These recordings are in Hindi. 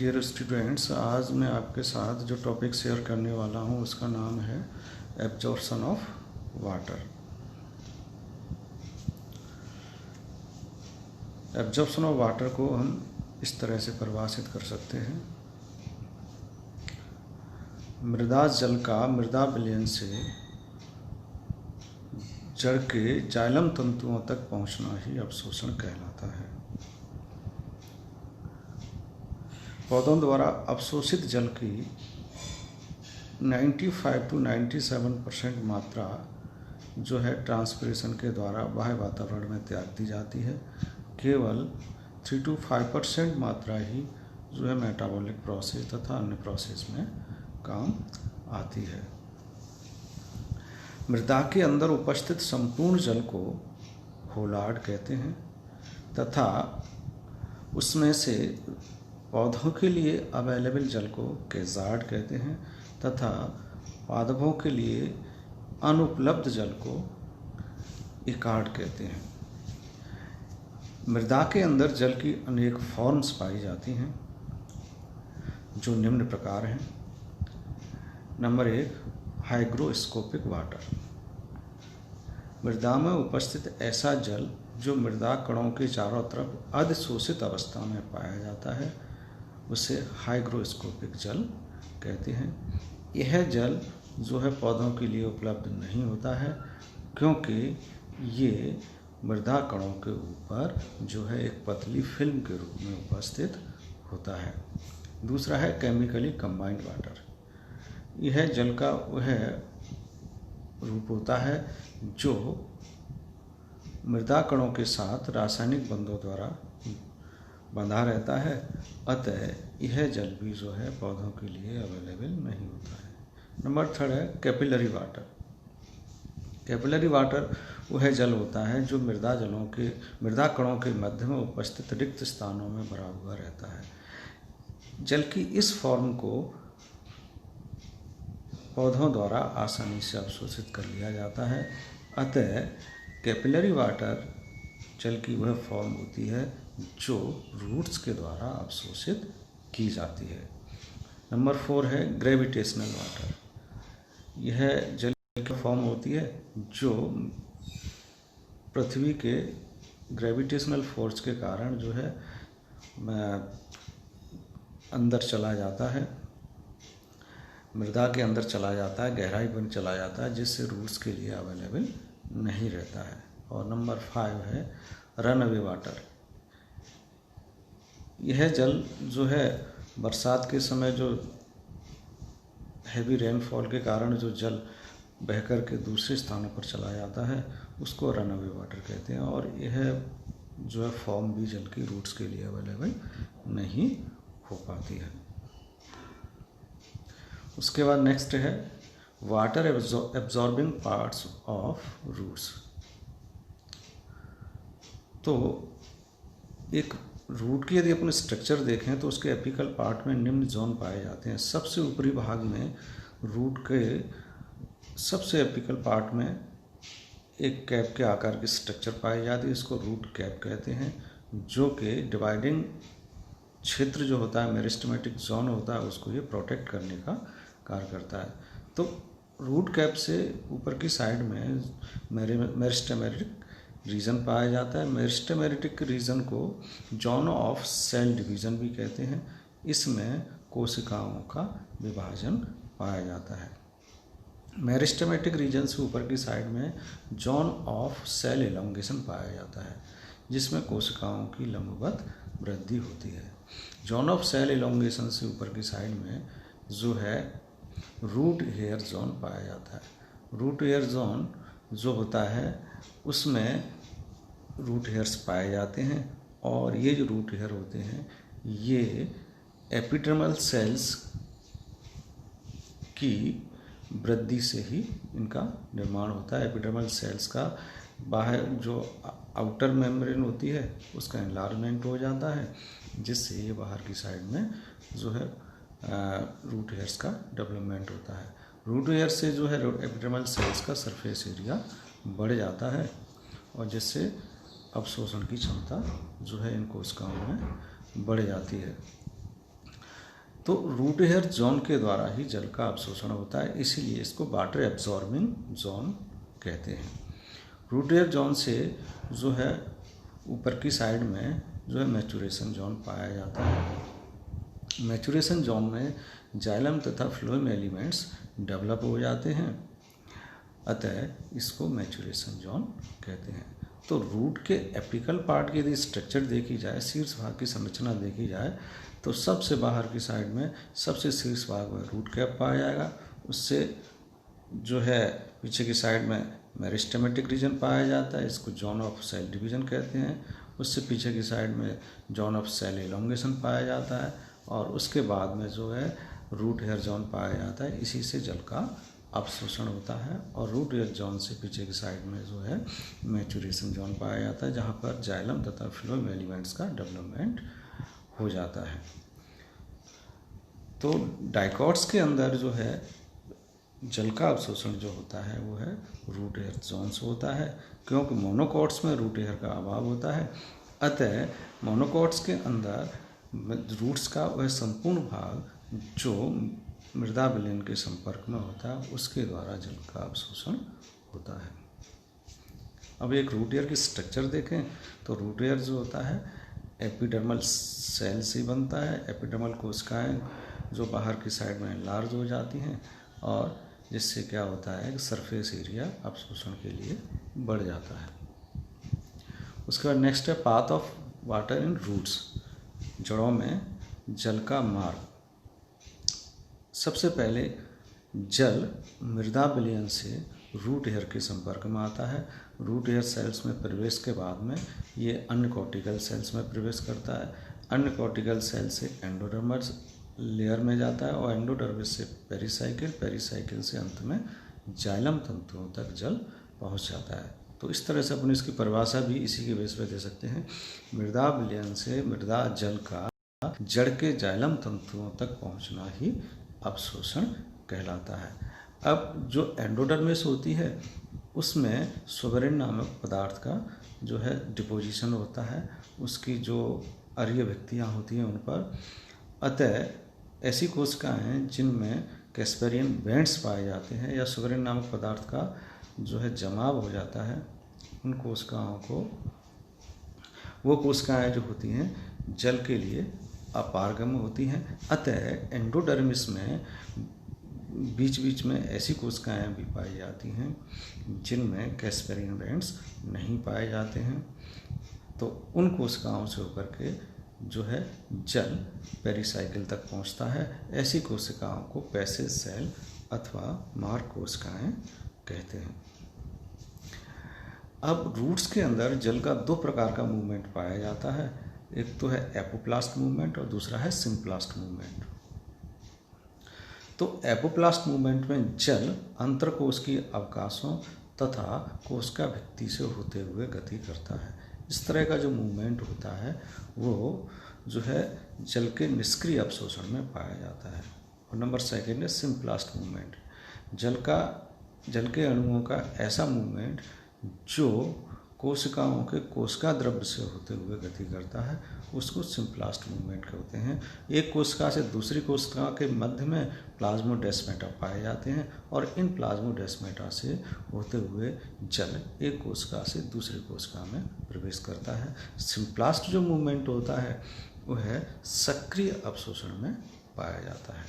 डियर स्टूडेंट्स, आज मैं आपके साथ जो टॉपिक शेयर करने वाला हूँ उसका नाम है absorption of water. Absorption of water को हम इस तरह से परिभाषित कर सकते हैं। मृदा जल का मृदा विलयन से जड़ के जाइलम तंतुओं तक पहुँचना ही अवशोषण कहलाता है। पौधों द्वारा अवशोषित जल की 95 to 97% मात्रा जो है ट्रांसपिरेशन के द्वारा बाह्य वातावरण में त्याग दी जाती है। केवल 3 to 5% मात्रा ही जो है मेटाबॉलिक प्रोसेस तथा अन्य प्रोसेस में काम आती है। मृदा के अंदर उपस्थित संपूर्ण जल को होलार्ड कहते हैं तथा उसमें से पौधों के लिए अवेलेबल जल को केजार्ड कहते हैं तथा पादपों के लिए अनुपलब्ध जल को इकार्ड कहते हैं। मृदा के अंदर जल की अनेक फॉर्म्स पाई जाती हैं जो निम्न प्रकार हैं। Number 1, hygroscopic water. मृदा में उपस्थित ऐसा जल जो मृदा कणों के चारों तरफ अधिशोषित अवस्था में पाया जाता है उसे हाइग्रोस्कोपिक जल कहते हैं। यह जल जो है पौधों के लिए उपलब्ध नहीं होता है क्योंकि ये मृदा कणों के ऊपर जो है एक पतली फिल्म के रूप में उपस्थित होता है। दूसरा है केमिकली कंबाइंड वाटर। यह जल का वह रूप होता है जो मृदा कणों के साथ रासायनिक बंधों द्वारा बंधा रहता है, अतः यह जल भी जो है पौधों के लिए अवेलेबल नहीं होता है। नंबर 3 है कैपिलरी वाटर। कैपिलरी वाटर वह जल होता है जो मृदा कणों के मध्य में उपस्थित रिक्त स्थानों में भरा हुआ रहता है। जल की इस फॉर्म को पौधों द्वारा आसानी से अवशोषित कर लिया जाता है, अतः कैपिलरी वाटर जल की वह फॉर्म होती है जो रूट्स के द्वारा अवशोषित की जाती है। नंबर 4 है ग्रेविटेशनल वाटर। यह जल की फॉर्म होती है जो पृथ्वी के ग्रेविटेशनल फोर्स के कारण जो है अंदर चला जाता है, मृदा के अंदर चला जाता है, गहराई पर चला जाता है, जिससे रूट्स के लिए अवेलेबल नहीं रहता है। और नंबर 5 है रन अवे वाटर। यह जल जो है बरसात के समय जो हैवी रेनफॉल के कारण जो जल बहकर के दूसरे स्थानों पर चला जाता है उसको रन अवे वाटर कहते हैं और यह जो है फॉर्म भी जल की रूट्स के लिए अवेलेबल नहीं हो पाती है। उसके बाद नेक्स्ट है water absorbing parts of roots. तो एक रूट की यदि अपन स्ट्रक्चर देखें तो उसके एपिकल पार्ट में निम्न जोन पाए जाते हैं। सबसे ऊपरी भाग में रूट के सबसे एपिकल पार्ट में एक कैप के आकार की स्ट्रक्चर पाई जाती है, इसको रूट कैप कहते हैं, जो कि डिवाइडिंग क्षेत्र जो होता है मेरिस्टेमेटिक जोन होता है उसको ये प्रोटेक्ट करने का कार्य करता है। तो रूट कैप से ऊपर की साइड में मेरिस्टेमेटिक रीजन पाया जाता है। मेरिस्टेमेटिक रीजन को जोन ऑफ सेल डिवीजन भी कहते हैं। इसमें कोशिकाओं का विभाजन पाया जाता है। मेरिस्टेमेटिक रीजन से ऊपर की साइड में जोन ऑफ सेल एलोंगेशन पाया जाता है, जिसमें कोशिकाओं की लंबवत वृद्धि होती है। जोन ऑफ सेल एलोंगेशन से ऊपर की साइड में जो है रूट हेयर जोन पाया जाता है। रूट हेयर जोन जो होता है उसमें रूट हेयर्स पाए जाते हैं और ये जो रूट हेयर होते हैं ये एपिडर्मल सेल्स की वृद्धि से ही इनका निर्माण होता है। एपिडर्मल सेल्स का बाहर जो आउटर मेम्ब्रेन होती है उसका एनलार्जमेंट हो जाता है, जिससे ये बाहर की साइड में जो है रूट हेयर्स का डेवलपमेंट होता है। रूट हेयर से जो है एपिडर्मल सेल्स का सरफेस एरिया बढ़ जाता है और जिससे अवशोषण की क्षमता जो है इन कोशिकाओं में बढ़ जाती है। तो रूट हेयर जोन के द्वारा ही जल का अवशोषण होता है, इसीलिए इसको वाटर एब्जॉर्बिंग जोन कहते हैं। रूट हेयर जोन से जो है ऊपर की साइड में जो है मैचुरेशन जोन पाया जाता है। मैचुरेशन जोन में जाइलम तथा फ्लोएम एलिमेंट्स डेवलप हो जाते हैं, अतः इसको मैचुरेशन जोन कहते हैं। तो रूट के एपिकल पार्ट की यदि स्ट्रक्चर देखी जाए, शीर्ष भाग की संरचना देखी जाए, तो सबसे बाहर की साइड में सबसे शीर्ष भाग में रूट कैप पाया जाएगा। उससे जो है पीछे की साइड में मेरिस्टेमेटिक रीजन पाया जाता है, इसको जोन ऑफ सेल डिवीजन कहते हैं। उससे पीछे की साइड में जोन ऑफ सेल एलोंगेशन पाया जाता है, और उसके बाद में जो है रूट हेयर जोन पाया जाता है। इसी से जल का अवशोषण होता है। और रूट हेयर जोन से पीछे की साइड में जो है मैचुरेशन जोन पाया जाता है, जहाँ पर जाइलम तथा फ्लोएम एलिमेंट्स का डेवलपमेंट हो जाता है। तो डाइकॉट्स के अंदर जो है जल का अवशोषण जो होता है वो है रूट हेयर जोन से होता है, क्योंकि मोनोकॉट्स में रूट हेयर का अभाव होता है। अतः मोनोकॉट्स के अंदर रूट्स का वह संपूर्ण भाग जो मृदा विलयन के संपर्क में होता है उसके द्वारा जल का अवशोषण होता है। अब एक रूट हेयर की स्ट्रक्चर देखें तो रूट हेयर जो होता है एपिडर्मल सेल से बनता है। एपिडर्मल कोशिकाएं जो बाहर की साइड में लार्ज हो जाती हैं, और जिससे क्या होता है कि सरफेस एरिया अवशोषण के लिए बढ़ जाता है। उसके बाद नेक्स्ट है path of water in roots, जड़ों में जल का मार्ग। सबसे पहले जल मृदा विलयन से रूट हेयर के संपर्क में आता है। रूट हेयर सेल्स में प्रवेश के बाद में ये अन्य कॉर्टिकल सेल्स में प्रवेश करता है। अन्य कॉर्टिकल सेल से एंडोडर्मस लेयर में जाता है, और एंडोडर्मिस से पेरिसाइकिल, पेरिसाइकिल से अंत में जाइलम तंतुओं तक जल पहुंच जाता है। तो इस तरह से अपन इसकी परिभाषा भी इसी के बेस पर दे सकते हैं। मृदा विलयन से मृदा जल का जड़ के जाइलम तंतुओं तक पहुंचना ही अवशोषण कहलाता है। अब जो एंडोडर्मिस होती है उसमें सोवरेन नामक पदार्थ का जो है डिपोजिशन होता है, उसकी जो अरीय भित्तियाँ होती हैं उन पर। अतः ऐसी कोशिकाएं जिनमें कैस्पेरियन बैंड्स पाए जाते हैं या सोवरेन नामक पदार्थ का जो है जमाव हो जाता है, उन कोशिकाओं को, वो कोशिकाएं जो होती हैं जल के लिए अपारगम होती हैं। अतः एंडोडर्मिस में बीच बीच में ऐसी कोशिकाएं भी पाई जाती हैं जिनमें कैस्पेरियन बैंड्स नहीं पाए जाते हैं। तो उन कोशिकाओं से होकर के जो है जल पेरिसाइकिल तक पहुंचता है। ऐसी कोशिकाओं को पैसेज सेल अथवा मार्ग कोशिकाएं कहते हैं। अब रूट्स के अंदर जल का दो प्रकार का मूवमेंट पाया जाता है, एक तो है एपोप्लास्ट मूवमेंट और दूसरा है सिम्प्लास्ट मूवमेंट। तो एपोप्लास्ट मूवमेंट में जल अंतरकोश की अवकाशों तथा कोशिका भित्ति से होते हुए गति करता है। इस तरह का जो मूवमेंट होता है वो जो है जल के निष्क्रिय अवशोषण में पाया जाता है। और नंबर सेकेंड है सिम्प्लास्ट मूवमेंट, जल के अणुओं का ऐसा मूवमेंट जो कोशिकाओं के कोशिका द्रव्य से होते हुए गति करता है, उसको सिम्प्लास्ट मूवमेंट कहते हैं। एक कोशिका से दूसरी कोशिका के मध्य में प्लाज्मोडेस्माटा पाए जाते हैं, और इन प्लाज्मोडेस्माटा से होते हुए जल एक कोशिका से दूसरी कोशिका में प्रवेश करता है। सिम्प्लास्ट जो मूवमेंट होता है वो है सक्रिय अवशोषण में पाया जाता है।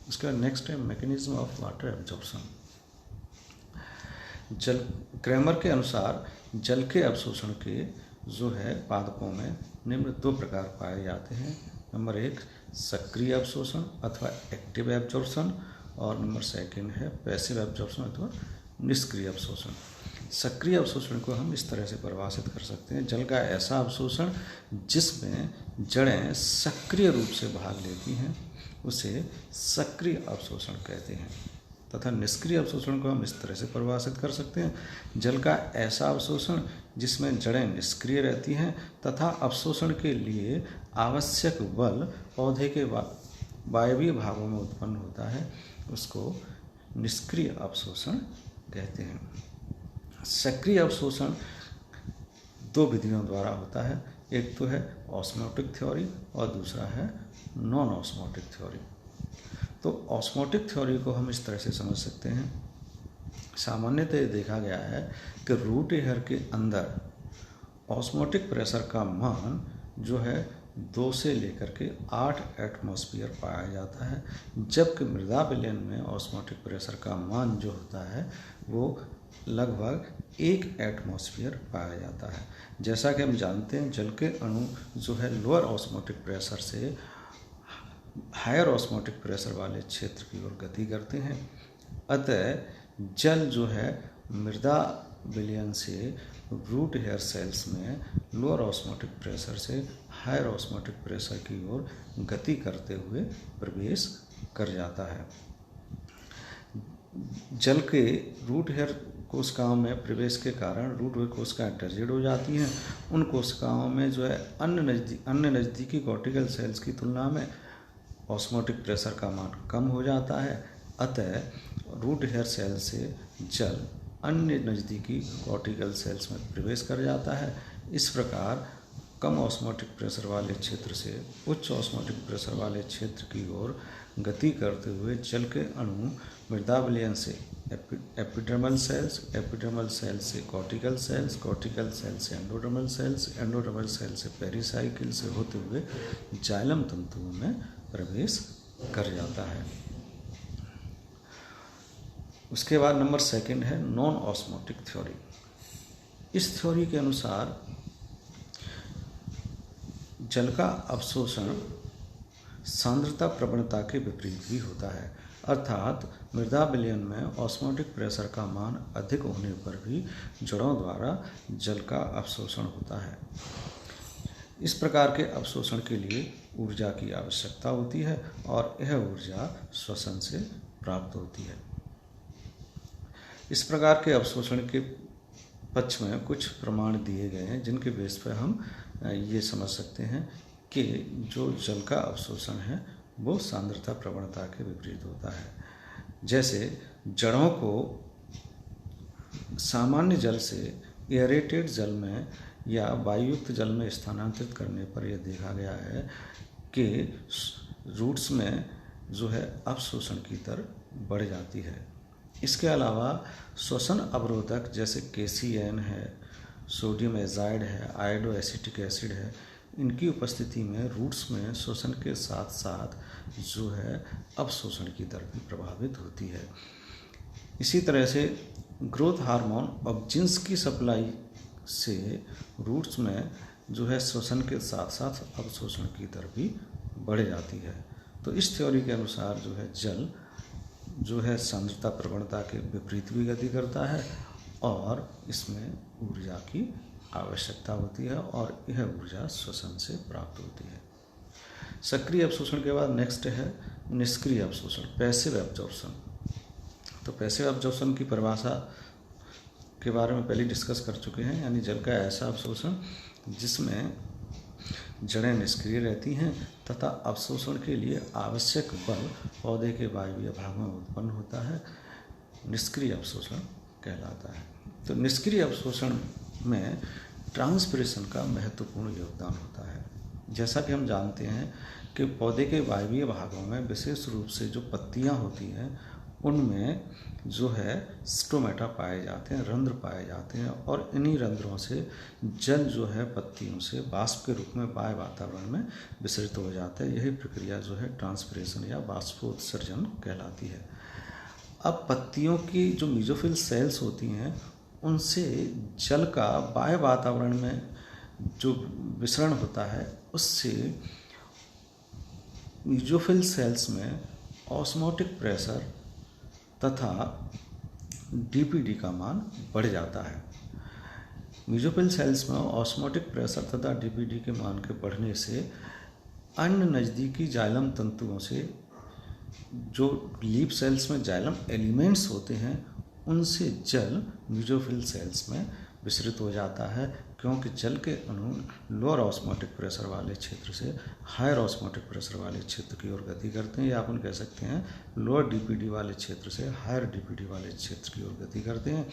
उसके बाद नेक्स्ट है mechanism of water absorption. Cramer के अनुसार जल के अवशोषण के जो है पादपों में निम्न दो प्रकार पाए जाते हैं। नंबर एक सक्रिय अवशोषण अथवा एक्टिव एब्जॉर्प्शन, और नंबर सेकंड है पैसिव एब्जॉर्प्शन अथवा निष्क्रिय अवशोषण। सक्रिय अवशोषण को हम इस तरह से परिभाषित कर सकते हैं, जल का ऐसा अवशोषण जिसमें जड़ें सक्रिय रूप से भाग लेती हैं उसे सक्रिय अवशोषण कहते हैं। तथा निष्क्रिय अवशोषण को हम इस तरह से परिभाषित कर सकते हैं, जल का ऐसा अवशोषण जिसमें जड़ें निष्क्रिय रहती हैं तथा अवशोषण के लिए आवश्यक बल पौधे के वायवीय भागों में उत्पन्न होता है, उसको निष्क्रिय अवशोषण कहते हैं। सक्रिय अवशोषण दो विधियों द्वारा होता है। एक तो है ऑस्मोटिक थ्योरी और दूसरा है नॉन ऑस्मोटिक थ्योरी। तो ऑस्मोटिक थ्योरी को हम इस तरह से समझ सकते हैं, सामान्यतः देखा गया है कि रूट एयर के अंदर ऑस्मोटिक प्रेशर का मान जो है 2 से लेकर के 8 एटमॉस्फेयर पाया जाता है, जबकि मृदा विलयन में ऑस्मोटिक प्रेशर का मान जो होता है वो लगभग 1 एटमॉस्फेयर पाया जाता है। जैसा कि हम जानते हैं जल के अणु जो है लोअर ऑस्मोटिक प्रेशर से हायर ऑस्मोटिक प्रेशर वाले क्षेत्र की ओर गति करते हैं। अतः जल जो है मृदा विलयन से रूट हेयर सेल्स में लोअर ऑस्मोटिक प्रेशर से हायर ऑस्मोटिक प्रेशर की ओर गति करते हुए प्रवेश कर जाता है। जल के रूट हेयर कोशिकाओं में प्रवेश के कारण रूट हेयर कोशिकाएं टर्जिड हो जाती हैं। उन कोशिकाओं में जो है अन्य नज़दीकी कॉर्टिकल सेल्स की तुलना में ऑस्मोटिक प्रेशर का मान कम हो जाता है। अतः रूट हेयर सेल से जल अन्य नज़दीकी कॉर्टिकल सेल्स में प्रवेश कर जाता है। इस प्रकार कम ऑस्मोटिक प्रेशर वाले क्षेत्र से उच्च ऑस्मोटिक प्रेशर वाले क्षेत्र की ओर गति करते हुए जल के अणु मृदा विलयन से एपिडर्मल सेल्स से कॉर्टिकल सेल्स से एंडोडर्मल सेल से पेरिसाइकिल से होते हुए जाइलम तंतुओं में प्रवेश कर जाता है। उसके बाद नंबर 2 है नॉन ऑस्मोटिक थ्योरी। इस थ्योरी के अनुसार जल का अवशोषण सांद्रता प्रवणता के विपरीत भी होता है, अर्थात मृदा विलयन में ऑस्मोटिक प्रेशर का मान अधिक होने पर भी जड़ों द्वारा जल का अवशोषण होता है। इस प्रकार के अवशोषण के लिए ऊर्जा की आवश्यकता होती है और यह ऊर्जा श्वसन से प्राप्त होती है। इस प्रकार के अवशोषण के पक्ष में कुछ प्रमाण दिए गए हैं जिनके बेस पर हम ये समझ सकते हैं कि जो जल का अवशोषण है वो सांद्रता प्रवणता के विपरीत होता है। जैसे जड़ों को सामान्य जल से एयरेटेड जल में या वायुयुक्त जल में स्थानांतरित करने पर यह देखा गया है कि रूट्स में जो है अवशोषण की दर बढ़ जाती है। इसके अलावा श्वसन अवरोधक जैसे KCN है, सोडियम एजाइड है, आयोडो एसिटिक एसिड है, इनकी उपस्थिति में रूट्स में श्वसन के साथ साथ जो है अवशोषण की दर भी प्रभावित होती है। इसी तरह से ग्रोथ हार्मोन ऑक्जिन्स की सप्लाई से रूट्स में जो है श्वसन के साथ साथ अवशोषण की दर भी बढ़ जाती है। तो इस थ्योरी के अनुसार जो है जल जो है सांद्रता प्रवणता के विपरीत भी गति करता है और इसमें ऊर्जा की आवश्यकता होती है और यह ऊर्जा श्वसन से प्राप्त होती है। सक्रिय अवशोषण के बाद नेक्स्ट है निष्क्रिय अवशोषण, पैसिव एब्जॉर्प्शन। तो पैसिव एब्जॉर्प्शन की परिभाषा के बारे में पहले डिस्कस कर चुके हैं, यानी जल का ऐसा अवशोषण जिसमें जड़ें निष्क्रिय रहती हैं तथा अवशोषण के लिए आवश्यक बल पौधे के वायवीय भाग में उत्पन्न होता है, निष्क्रिय अवशोषण कहलाता है। तो निष्क्रिय अवशोषण में ट्रांसपिरेशन का महत्वपूर्ण योगदान होता है। जैसा कि हम जानते हैं कि पौधे के वायवीय भागों में विशेष रूप से जो पत्तियां होती हैं उनमें जो है स्टोमेटा पाए जाते हैं, रंध्र पाए जाते हैं और इन्हीं रंध्रों से जल जो है पत्तियों से वाष्प के रूप में बाह्य वातावरण में विसरित हो जाता है। यही प्रक्रिया जो है ट्रांसपिरेशन या वाष्पोत्सर्जन कहलाती है। अब पत्तियों की जो मेसोफिल सेल्स होती हैं उनसे जल का बाह्य वातावरण में जो विसरण होता है उससे मेसोफिल सेल्स में ऑस्मोटिक प्रेशर तथा DPD का मान बढ़ जाता है। मेसोफिल सेल्स में ऑस्मोटिक प्रेशर तथा DPD के मान के बढ़ने से अन्य नज़दीकी जाइलम तंतुओं से जो लीफ सेल्स में जाइलम एलिमेंट्स होते हैं उनसे जल मेसोफिल सेल्स में विसरित हो जाता है, क्योंकि जल के अणु लोअर ऑस्मोटिक प्रेशर वाले क्षेत्र से हायर ऑस्मोटिक प्रेशर वाले क्षेत्र की ओर गति करते हैं, या अपन कह सकते हैं लोअर DPD वाले क्षेत्र से हायर DPD वाले क्षेत्र की ओर गति करते हैं।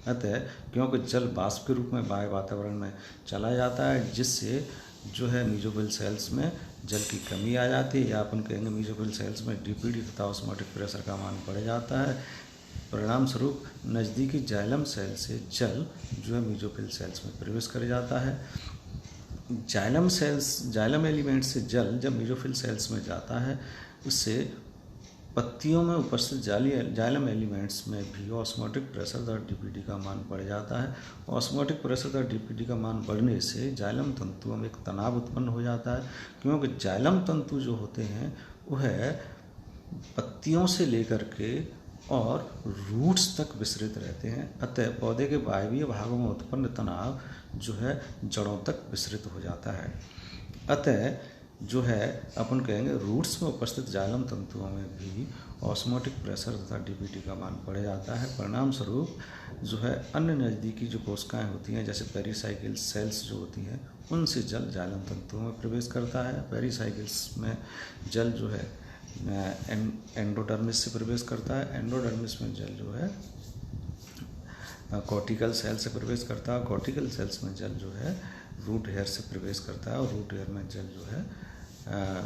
अतः क्योंकि जल वाष्प के रूप में बाह्य वातावरण में चला जाता है जिससे जो है मीजोफिल सेल्स में जल की कमी आ जाती है, या अपन कहेंगे मीजोफिल सेल्स में डीपीडी तथा ऑस्मोटिक प्रेशर का मान बढ़ जाता है। परिणाम स्वरूप नज़दीकी जाइलम सेल से जल जो है मीजोफिल सेल्स में प्रवेश कर जाता है। जाइलम एलिमेंट से जल जब मीजोफिल सेल्स में जाता है, उससे पत्तियों में उपस्थित जाइलम एलिमेंट्स में भी ऑस्मोटिक प्रेशर तथा डीपीडी का मान बढ़ जाता है। ऑस्मोटिक प्रेशर तथा डीपीडी का मान बढ़ने से जाइलम तंतुओं में एक तनाव उत्पन्न हो जाता है, क्योंकि जाइलम तंतु जो होते हैं वह पत्तियों से लेकर के और रूट्स तक विस्तृत रहते हैं। अतः पौधे के वायवीय भागों में उत्पन्न तनाव जो है जड़ों तक विस्तृत हो जाता है। अतः जो है अपन कहेंगे रूट्स में उपस्थित जाइलम तंतुओं में भी ऑस्मोटिक प्रेशर तथा डीपीटी का मान बढ़ जाता है। परिणाम स्वरूप जो है अन्य नज़दीकी जो कोशिकाएं होती हैं, जैसे पेरीसाइकिल सेल्स जो होती हैं, उनसे जल जाइलम तंतुओं में प्रवेश करता है। पेरीसाइकिल्स में जल जो है एंडोडर्मिस से प्रवेश करता है। एंडोडर्मिस में जल जो है कॉर्टिकल सेल से प्रवेश करता है। कॉर्टिकल सेल्स में जल जो है रूट हेयर से प्रवेश करता है, और रूट हेयर में जल जो है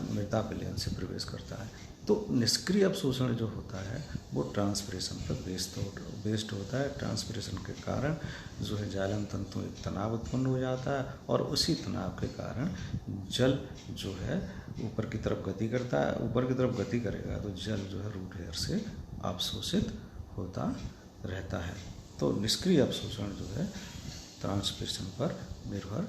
मृदा विलयन से प्रवेश करता है। तो निष्क्रिय अवशोषण जो होता है वो ट्रांसपिरेशन पर बेस्ड होता है। ट्रांसपिरेशन के कारण जो है जाइलम तंतु एक तनाव उत्पन्न हो जाता है, और उसी तनाव के कारण जल जो है ऊपर की तरफ गति करता है। ऊपर की तरफ गति करेगा तो जल जो है रूट हेयर से अवशोषित होता रहता है। तो निष्क्रिय अवशोषण जो है ट्रांसपिरेशन पर निर्भर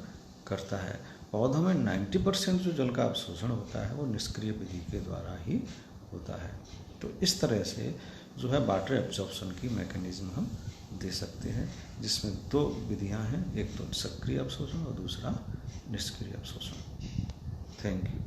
करता है। पौधों में 90% जो जल का अवशोषण होता है वो निष्क्रिय विधि के द्वारा ही होता है। तो इस तरह से जो है वाटर एब्जॉर्प्शन की मैकेनिज्म हम दे सकते हैं, जिसमें 2 विधियां हैं, एक तो सक्रिय अवशोषण और दूसरा निष्क्रिय अवशोषण। Thank you.